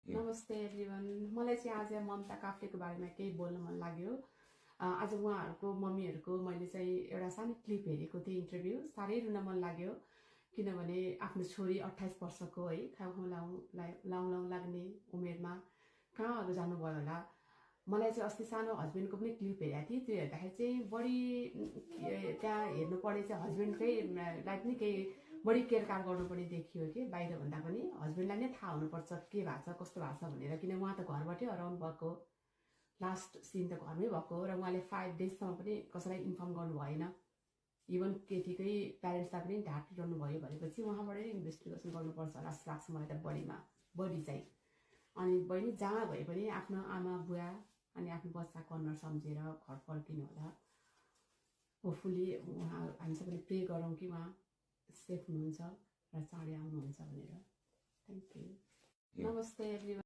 नमस्ते एभ्रिवान। मलाई चाहिँ आज ममता काफ्लेको बारेमा केही बोल्न मन लाग्यो। आज उहाँहरूको मम्मीहरूको मैले चाहिँ एउटा सानो क्लिप हेरेको थिएँ इन्टरभ्यू। साह्रै रुन मन लाग्यो किनभने आफ्नो छोरी 28 वर्षको है खाउ लाउँ लाग्ने उमेरमा कहाँ जानुभयो होला। मलाई चाहिँ अस्ति सानो हस्बेन्डको पनि क्लिप हेरेको थिएँ। त्यो हेर्दाखेरि चाहिँ बढी त्यहाँ हेर्नु पर्ने चाहिँ हस्बेन्डकै लाई पनि केही बढी केयरकार गर्नुपर्ने देखियो कि बाहिर भन्दा पनि हस्बेन्डलाई नै थाहा हुनुपर्छ के भएको छ कस्तो भएको छ भनेर। किन उहाँ त घरबाटै हराउनु भएको, लास्ट सिन त घरमै भएको र उहाँले 5 डेजसम्म पनि कसैलाई इन्फर्म गर्नु भएन। इभन केटीकै प्यारेन्ट्सलाई पनि ढाकिरहनु भयो भनेपछि उहाँबाटै इन्भेस्टिगेसन गर्नुपर्छ होला जस्तो लाग्छ मलाई त बढी चाहिँ। अनि बहिनी जहाँ भए पनि आफ्नो आमा बुवा अनि आफ्नो बच्चाको अनुहार सम्झेर घर फर्किनु होला। होपफुली उहाँ हामी सबैले प्रे गरौँ कि उहाँ सेफ हुनुहुन्छ र चाँडै आउनुहुन्छ भनेर। Thank you. नमस्ते एभ्रिवान।